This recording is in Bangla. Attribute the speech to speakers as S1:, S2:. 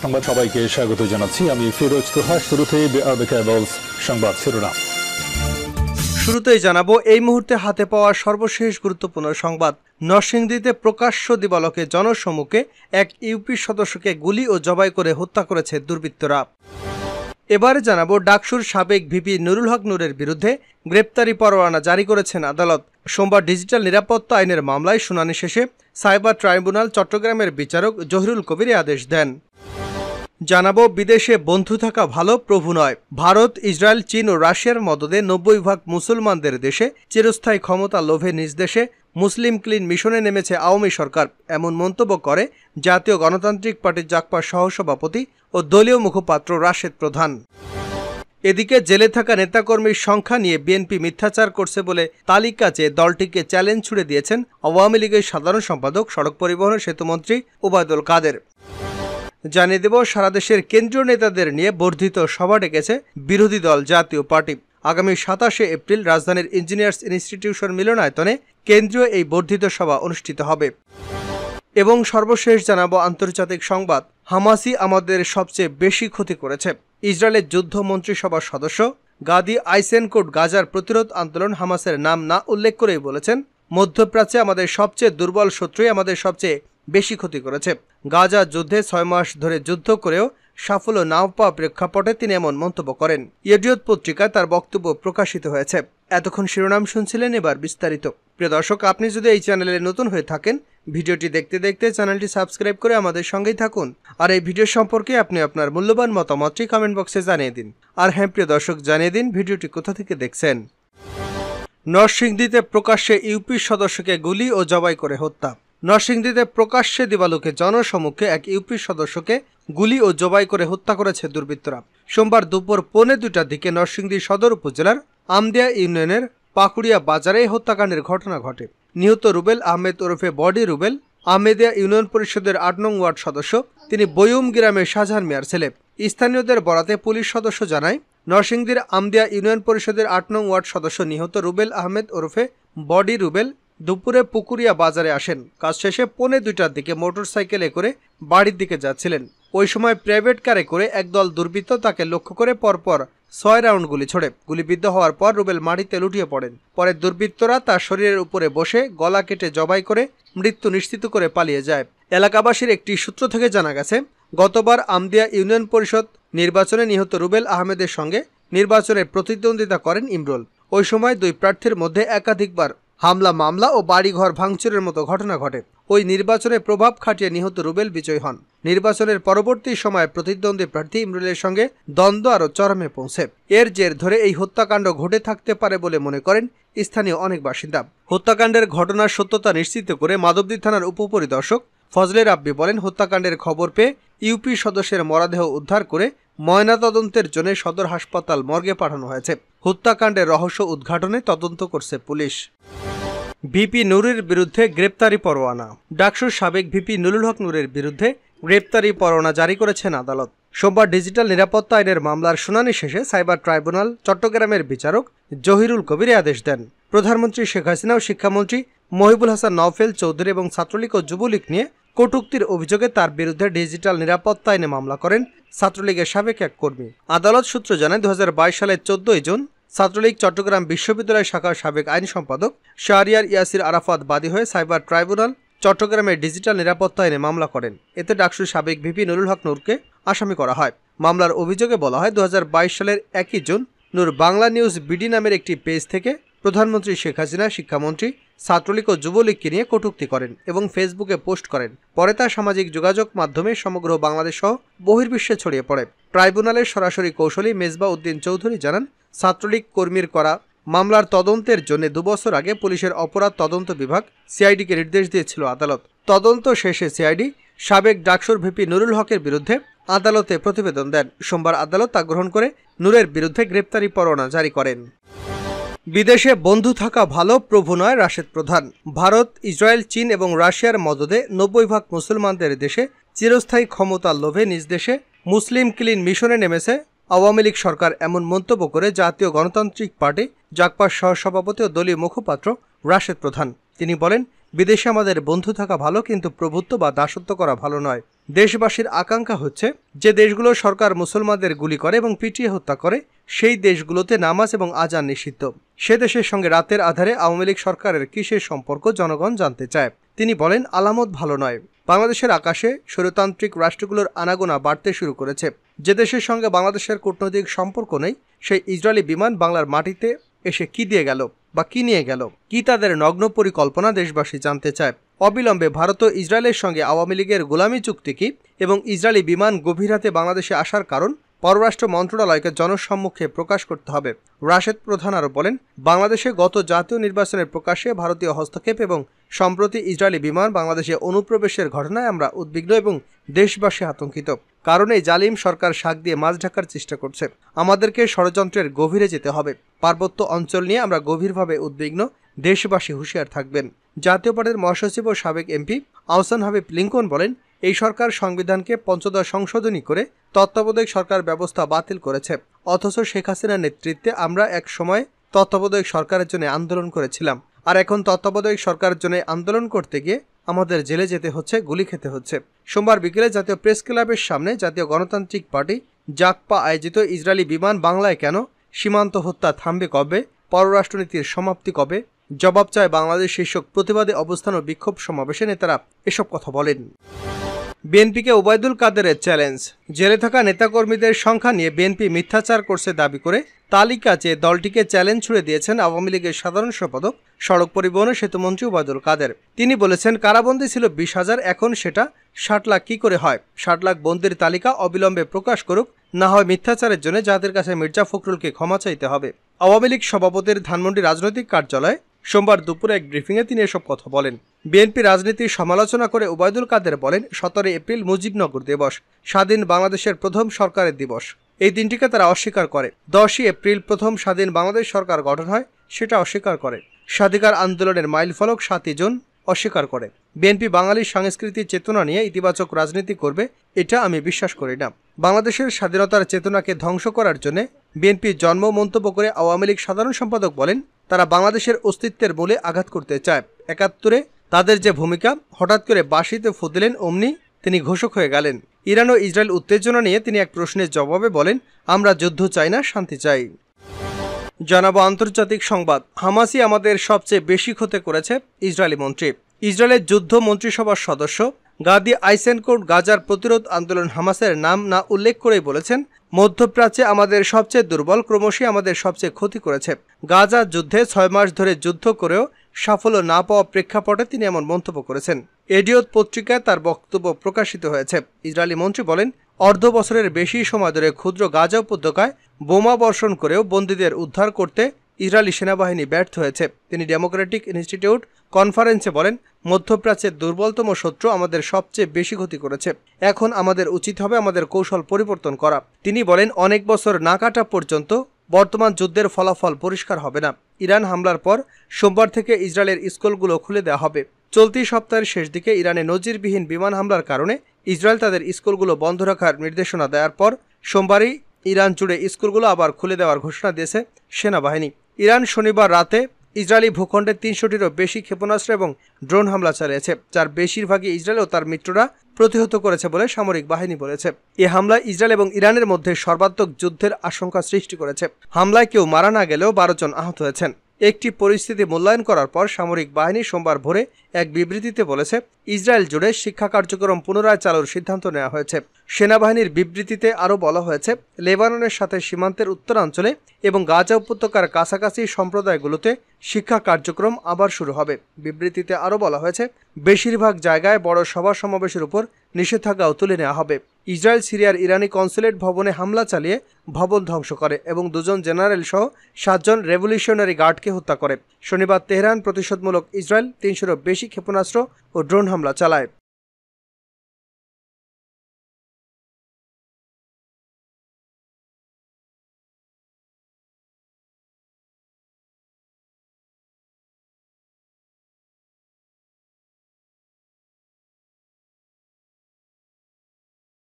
S1: সংবাদ সবাইকে স্বাগত জানাচ্ছি। আমি ফিরোজ তোহা। শুরুতেই সংবাদ শিরোনাম।
S2: শুরুতেই জানাবো এই মুহূর্তে হাতে পাওয়া সর্বশেষ গুরুত্বপূর্ণ সংবাদ। নরসিংদীতে প্রকাশ্য দিবালোকে জনসম্মুখে এক ইউপি সদস্যকে গুলি ও জবাই করে হত্যা করেছে দুর্বৃত্তরা। এবারে জানাবো ডাকসুর সাবেক ভিপি নুরুল হক নূরের বিরুদ্ধে গ্রেপ্তারি পরোয়ানা জারি করেছেন আদালত। সোমবার ডিজিটাল নিরাপত্তা আইনের মামলায় শুনানি শেষে সাইবার ট্রাইব্যুনাল চট্টগ্রামের বিচারক জহিরুল কবির আদেশ দেন। জানাবো বিদেশে বন্ধু থাকা ভালো, প্রভু নয়। ভারত, ইসরায়েল, চীন ও রাশিয়ার মদদে 90% মুসলমানদের দেশে চিরস্থায়ী ক্ষমতা লোভে নিজ দেশে মুসলিম ক্লিন মিশনে নেমেছে আওয়ামী সরকার, এমন মন্তব্য করে জাতীয় গণতান্ত্রিক পার্টির জাকপা সহসভাপতি ও দলীয় মুখপাত্র রাশেদ প্রধান। এদিকে জেলে থাকা নেতাকর্মীর সংখ্যা নিয়ে বিএনপি মিথ্যাচার করছে বলে তালিকা চেয়ে দলটিকে চ্যালেঞ্জ ছুড়ে দিয়েছেন আওয়ামী লীগের সাধারণ সম্পাদক, সড়ক পরিবহন ও সেতুমন্ত্রী ওবায়দুল কাদের। জানিয়ে দেব, সারা দেশের কেন্দ্রীয় নেতাদের নিয়ে বর্ধিত সভা ডেকেছে বিরোধী দল জাতীয় পার্টি। আগামী 27শে এপ্রিল রাজধানীর ইঞ্জিনিয়ার্স ইনস্টিটিউশন মিলনায়তনে কেন্দ্রীয় এই বর্ধিত সভা অনুষ্ঠিত হবে। এবং সর্বশেষ জানাবো আন্তর্জাতিক সংবাদ। হামাসই আমাদের সবচেয়ে বেশি ক্ষতি করেছে। ইসরায়েলের যুদ্ধ মন্ত্রিসভার সদস্য গাদি আইসেনকোট গাজার প্রতিরোধ আন্দোলন হামাসের নাম না উল্লেখ করেই বলেছেন, মধ্যপ্রাচ্যে আমাদের সবচেয়ে দুর্বল শত্রুই আমাদের সবচেয়ে বেশি ক্ষতি করেছে। গাজা যুদ্ধে 6 মাস ধরে যুদ্ধ করেও সাফল্য না পাওয়া প্রেক্ষাপটে তিনি এমন মন্তব্য করেন। ইডিয়ট পত্রিকায় তার বক্তব্য প্রকাশিত হয়েছে। এতক্ষণ শিরোনাম শুনছিলেন, এবার বিস্তারিত। প্রিয় দর্শক, আপনি যদি এই চ্যানেলে নতুন হয়ে থাকেন, ভিডিওটি দেখতে দেখতে চ্যানেলটি সাবস্ক্রাইব করে আমাদের সঙ্গেই থাকুন। আর এই ভিডিও সম্পর্কে আপনি আপনার মূল্যবান মতামতটি কমেন্ট বক্সে জানিয়ে দিন। আর হ্যাঁ প্রিয় দর্শক, জানিয়ে দিন ভিডিওটি কোথা থেকে দেখছেন। নরসিংদীতে প্রকাশ্যে ইউপি সদস্যকে গুলি ও জবাই করে হত্যা। নরসিংদীতে প্রকাশ্যে দিবালোকে জনসম্মুখে এক ইউপি সদস্যকে গুলি ও জবাই করে হত্যা করেছে দুর্বৃত্তরা। সোমবার দুপুর 1:45টার দিকে নরসিংদী সদর উপজেলার আমদিয়া ইউনিয়নের পাকুড়িয়া বাজারে হত্যাকাণ্ডের ঘটনা ঘটে। নিহত রুবেল আহমেদ ওরফে বডি রুবেল আহমেদিয়া ইউনিয়ন পরিষদের 8 নং ওয়ার্ড সদস্য। তিনি বয়ুম গ্রামের শাহজাহান মিয়ার ছেলে। স্থানীয়দের বরাতে পুলিশ সদস্য জানায়, নরসিংদীর আমদিয়া ইউনিয়ন পরিষদের 8 নং ওয়ার্ড সদস্য নিহত রুবেল আহমেদ ওরফে বডি রুবেল দুপুরে পুকুরিয়া বাজারে আসেন। কাজ শেষে 1:45টার দিকে মোটরসাইকেলে করে বাড়ির দিকে যাচ্ছিলেন। ওই সময় প্রাইভেট কারে করে একদল দুর্বৃত্ত তাকে লক্ষ্য করে পরপর 6 রাউন্ড গুলি ছোড়ে। গুলিবিদ্ধ হওয়ার পর রুবেল মাটিতে লুটিয়ে পড়েন। পরে দুর্বৃত্তরা তার শরীরের উপরে বসে গলা কেটে জবাই করে মৃত্যু নিশ্চিত করে পালিয়ে যায়। এলাকাবাসীর একটি সূত্র থেকে জানা গেছে, গতবার আমদিয়া ইউনিয়ন পরিষদ নির্বাচনে নিহত রুবেল আহমেদের সঙ্গে নির্বাচনে প্রতিদ্বন্দ্বিতা করেন ইমরুল। ওই সময় দুই প্রার্থীর মধ্যে একাধিকবার হামলা, মামলা ও বাড়িঘর ভাঙচুরের মতো ঘটনা ঘটে। ওই নির্বাচনে প্রভাব খাটিয়ে নিহত রুবেল বিজয়ী হন। নির্বাচনের পরবর্তী সময়ে প্রতিদ্বন্দ্বী প্রার্থী ইমরুলের সঙ্গে দ্বন্দ্ব আরও চরমে পৌঁছে। এর জের ধরে এই হত্যাকাণ্ড ঘটে থাকতে পারে বলে মনে করেন স্থানীয় অনেক বাসিন্দা। হত্যাকাণ্ডের ঘটনার সত্যতা নিশ্চিত করে মাধবদী থানার উপপরিদর্শক ফজলে রাব্বি বলেন, হত্যাকাণ্ডের খবর পেয়ে ইউপি সদস্যের মরদেহ উদ্ধার করে ময়নাতদন্তের জন্য সদর হাসপাতাল মর্গে পাঠানো হয়েছে। হত্যাকাণ্ডের রহস্য উদ্ঘাটনে তদন্ত করছে পুলিশ। ভিপি নূরের বিরুদ্ধে গ্রেপ্তারি পরোয়ানা। ডাকসুর সাবেক ভিপি নুরুল হক নূরের বিরুদ্ধে গ্রেপ্তারি পরোয়ানা জারি করেছেন আদালত। সোমবার ডিজিটাল নিরাপত্তা আইনের মামলার শুনানি শেষে সাইবার ট্রাইব্যুনাল চট্টগ্রামের বিচারক জহিরুল কবির আদেশ দেন। প্রধানমন্ত্রী শেখ হাসিনা ও শিক্ষামন্ত্রী মহিবুল হাসান নওফেল চৌধুরী এবং ছাত্রলীগ ও যুবলীগ নিয়ে কটূক্তির অভিযোগে তার বিরুদ্ধে ডিজিটাল নিরাপত্তা আইনে মামলা করেন ছাত্রলীগের সাবেক এক কর্মী। আদালত সূত্র জানায়, 2022 সালের 14 জুন ছাত্রলীগ চট্টগ্রাম বিশ্ববিদ্যালয় শাখার সাবেক আইন সম্পাদক শাহরিয়ার ইয়াসির আরাফাত বাদী হয়ে সাইবার ট্রাইব্যুনাল চট্টগ্রামের ডিজিটাল নিরাপত্তা আইনে মামলা করেন। এতে ডাকসুর সাবেক ভিপি নুরুল হক নূরকে আসামি করা হয়। মামলার অভিযোগে বলা হয়, 2022 সালের 1 জুন নূর বাংলা নিউজ বিডি নামের একটি পেজ থেকে প্রধানমন্ত্রী শেখ হাসিনা, শিক্ষামন্ত্রী, ছাত্রলীগ ও যুবলীগকে নিয়ে কটূক্তি করেন এবং ফেসবুকে পোস্ট করেন। পরে তা সামাজিক যোগাযোগ মাধ্যমে সমগ্র বাংলাদেশ সহ বহির্বিশ্বে ছড়িয়ে পড়ে। ট্রাইব্যুনালের সরাসরি কৌশলী মেজবা উদ্দিন চৌধুরী জানান, ছাত্রলীগ কর্মীর করা মামলার তদন্তের জন্য 2 বছর আগে পুলিশের অপরাধ তদন্ত বিভাগ সিআইডিকে নির্দেশ দিয়েছিল আদালত। তদন্ত শেষে সিআইডি সাবেক ডাকসুর ভিপি নুরুল হকের বিরুদ্ধে আদালতে প্রতিবেদন দেন। সোমবার আদালত তা গ্রহণ করে নূরের বিরুদ্ধে গ্রেপ্তারি পরোয়ানা জারি করেন। বিদেশে বন্ধু থাকা ভালো, প্রভু নয়, রাশেদ প্রধান। ভারত, ইসরায়েল, চীন এবং রাশিয়ার মদদে 90% মুসলমানদের দেশে চিরস্থায়ী ক্ষমতার লোভে নিজ দেশে মুসলিম ক্লিন মিশনে নেমেছে আওয়ামী লীগ সরকার, এমন মন্তব্য করে জাতীয় গণতান্ত্রিক পার্টি জাকপার সহসভাপতি ও দলীয় মুখপাত্র রাশেদ প্রধান। তিনি বলেন, বিদেশে আমাদের বন্ধু থাকা ভালো, কিন্তু প্রভুত্ব বা দাসত্ব করা ভালো নয়। দেশবাসীর আকাঙ্ক্ষা হচ্ছে যে দেশগুলো সরকার মুসলমানদের গুলি করে এবং পিটিয়ে হত্যা করে সেই দেশগুলোতে নামাজ এবং আজান নিষিদ্ধ। সে দেশের সঙ্গে রাতের আধারে আওয়ামী লীগ সরকারের কিসের সম্পর্ক জনগণ জানতে চায়। তিনি বলেন, আলামত ভালো নয়। বাংলাদেশের আকাশে স্বৈরতান্ত্রিক রাষ্ট্রগুলোর আনাগোনা বাড়তে শুরু করেছে। যে দেশের সঙ্গে বাংলাদেশের কূটনৈতিক সম্পর্ক নেই সেই ইসরায়েলি বিমান বাংলার মাটিতে এসে কি দিয়ে গেল বা কি নিয়ে গেল, কি তাদের নগ্ন পরিকল্পনা দেশবাসী জানতে চায়। অবিলম্বে ভারত ও ইসরায়েলের সঙ্গে আওয়ামী লীগের গোলামি চুক্তি কি এবং ইসরায়েলি বিমান গভীর রাতে বাংলাদেশে আসার কারণ পররাষ্ট্র মন্ত্রণালয়কে জনসম্মুখে প্রকাশ করতে হবে। রাশেদ প্রধান আরও বলেন, বাংলাদেশে গত জাতীয় নির্বাচনের প্রকাশে ভারতীয় হস্তক্ষেপ এবং সম্প্রতি ইসরায়েলি বিমান বাংলাদেশে অনুপ্রবেশের ঘটনায় আমরা উদ্বিগ্ন এবং দেশবাসী আতঙ্কিত। কারণ এই জালিম সরকার শাক দিয়ে মাছ ঢাকার চেষ্টা করছে। আমাদেরকে ষড়যন্ত্রের গভীরে যেতে হবে। পার্বত্য অঞ্চল নিয়ে আমরা গভীরভাবে উদ্বিগ্ন। দেশবাসী হুঁশিয়ার থাকবেন। জাতীয় পার্টির মহাসচিব ও সাবেক এমপি আহসান হাবিব লিঙ্কন বলেন, এই সরকার সংবিধানকে পঞ্চদশ সংশোধনী করে তত্ত্বাবধায়ক সরকার ব্যবস্থা বাতিল করেছে। অথচ শেখ হাসিনার নেতৃত্বে আমরা এক সময় তত্ত্বাবধায়ক সরকারের জন্য আন্দোলন করেছিলাম, আর এখন তত্ত্বাবধায়ক সরকারের জন্য আন্দোলন করতে গিয়ে আমাদের জেলে যেতে হচ্ছে, গুলি খেতে হচ্ছে। সোমবার বিকেলে জাতীয় প্রেস ক্লাবের সামনে জাতীয় গণতান্ত্রিক পার্টি জাকপা আয়োজিত ইসরায়েলি বিমান বাংলায় কেন, সীমান্ত হত্যা থামবে কবে, পররাষ্ট্রনীতির সমাপ্তি কবে, জবাব চায় বাংলাদেশ শীর্ষক প্রতিবাদী অবস্থান ও বিক্ষোভ সমাবেশে নেতারা এসব কথা বলেন। বিএনপিকে ওবায়দুল কাদেরের চ্যালেঞ্জ। জেলে থাকা নেতাকর্মীদের সংখ্যা নিয়ে বিএনপি মিথ্যাচার করছে দাবি করে তালিকা চেয়ে দলটিকে চ্যালেঞ্জ ছুড়ে দিয়েছেন আওয়ামী লীগের সাধারণ সম্পাদক সড়ক পরিবহন ও সেতুমন্ত্রী ওবায়দুল কাদের। তিনি বলেছেন, কারাবন্দী ছিল 20,000, এখন সেটা 60 লাখ কি করে হয়? 60 লাখ বন্দির তালিকা অবিলম্বে প্রকাশ করুক, না হয় মিথ্যাচারের জন্য যাদের কাছে মির্জা ফখরুলকে ক্ষমা চাইতে হবে। আওয়ামী লীগ সভাপতির ধানমন্ডি রাজনৈতিক কার্যালয়ে সোমবার দুপুরে এক ব্রিফিংয়ে তিনি এসব কথা বলেন। বিএনপি রাজনীতির সমালোচনা করে ওবায়দুল কাদের বলেন, 17 এপ্রিল মুজিবনগর দিবস, স্বাধীন বাংলাদেশের প্রথম সরকারের দিবস। এই দিনটিকে তারা অস্বীকার করে। 10 এপ্রিল প্রথম স্বাধীন বাংলাদেশ সরকার গঠন হয়, সেটা অস্বীকার করে। স্বাধিকার আন্দোলনের মাইলফলক 7 জুন অস্বীকার করে। বিএনপি বাঙালির সংস্কৃতির চেতনা নিয়ে ইতিবাচক রাজনীতি করবে, এটা আমি বিশ্বাস করি না। বাংলাদেশের স্বাধীনতার চেতনাকে ধ্বংস করার জন্য বিএনপির জন্ম মন্তব্য করে আওয়ামী লীগ সাধারণ সম্পাদক বলেন, তারা বাংলাদেশের অস্তিত্বের মূলে আঘাত করতে চায়। 71-এ তাদের যে ভূমিকা, হঠাৎ করে বাঁশিতে ফু দিলেন, অমনি তিনি ঘোষক হয়ে গেলেন। ইরান ও ইসরায়েল উত্তেজনা নিয়ে তিনি এক প্রশ্নের জবাবে বলেন, আমরা যুদ্ধ চাই না, শান্তি চাই। জানাবো আন্তর্জাতিক সংবাদ। হামাসই আমাদের সবচেয়ে বেশি ক্ষতি করেছে, ইসরায়েলি মন্ত্রী। ইসরায়েলের যুদ্ধ মন্ত্রিসভার সদস্য গাদি আইসেনকোট গাজার প্রতিরোধ আন্দোলন হামাসের নাম না উল্লেখ করেই বলেছেন, মধ্যপ্রাচ্যে আমাদের সবচেয়ে দুর্বল, ক্রমশই আমাদের সবচেয়ে ক্ষতি করেছে। গাজা যুদ্ধে 6 মাস ধরে যুদ্ধ করেও সাফল্য না পাওয়া প্রেক্ষাপটে তিনি এমন মন্তব্য করেছেন। এডিওত পত্রিকায় তার বক্তব্য প্রকাশিত হয়েছে। ইসরায়েলি মন্ত্রী বলেন, অর্ধ বছরের বেশি সময় ধরে ক্ষুদ্র গাজা উপত্যকায় বোমা বর্ষণ করেও বন্দীদের উদ্ধার করতে ইসরায়েলি সেনাবাহিনী ব্যর্থ হয়েছে। তিনি ডেমোক্রেটিক ইনস্টিটিউট কনফারেন্সে বলেন, মধ্যপ্রাচ্যের দুর্বলতম শত্রু আমাদের সবচেয়ে বেশি ক্ষতি করেছে। এখন আমাদের উচিত হবে আমাদের কৌশল পরিবর্তন করা। তিনি বলেন, অনেক বছর না কাটা পর্যন্ত বর্তমান যুদ্ধের ফলাফল পরিষ্কার হবে না। ইরান হামলার পর সোমবার থেকে ইসরায়েলের স্কুলগুলো খুলে দেওয়া হবে। চলতি সপ্তাহের শেষ দিকে ইরানে নজিরবিহীন বিমান হামলার কারণে ইসরায়েল তাদের স্কুলগুলো বন্ধ রাখার নির্দেশনা দেওয়ার পর সোমবারই ইরান জুড়ে স্কুলগুলো আবার খুলে দেওয়ার ঘোষণা দিয়েছে সেনাবাহিনী। ইরান শনিবার রাতে ইসরায়েলি ভূখণ্ডে 300টিরও বেশি ক্ষেপণাস্ত্র এবং ড্রোন হামলা চালিয়েছে, যার বেশিরভাগই ইসরায়েল ও তার মিত্ররা প্রতিহত করেছে বলে সামরিক বাহিনী বলেছে। এই হামলায় ইসরায়েল এবং ইরানের মধ্যে সর্বাত্মক যুদ্ধের আশঙ্কা সৃষ্টি করেছে। হামলায় কেউ মারা না গেলেও 12 জন আহত হয়েছেন। একটি পরিস্থিতি মূল্যায়ন করার পর সামরিক বাহিনী সোমবার ভোরে এক বিবৃতিতে বলেছে, ইসরায়েল জুড়ে শিক্ষা কার্যক্রম পুনরায় চালুর সিদ্ধান্ত নেওয়া হয়েছে। সেনাবাহিনীর বিবৃতিতে আরও বলা হয়েছে, লেবাননের সাথে সীমান্তের উত্তরাঞ্চলে এবং গাজা উপত্যকার কাছাকাছি সম্প্রদায়গুলোতে শিক্ষা কার্যক্রম আবার শুরু হবে। বিবৃতিতে আরও বলা হয়েছে, বেশিরভাগ জায়গায় বড় সভা সমাবেশের উপর নিষেধাজ্ঞাও তুলে নেওয়া হবে। ইসরায়েল সিরিয়ার ইরানি কনসুলেট ভবনে হামলা চালিয়ে ভবন ধ্বংস করে এবং 2 জন জেনারেল সহ 7 জন রেভলিউশনারি গার্ডকে হত্যা করে। শনিবার তেহরান প্রতিশোধমূলক ইসরায়েল 300-এরও বেশি ক্ষেপণাস্ত্র ও ড্রোন হামলা চালায়।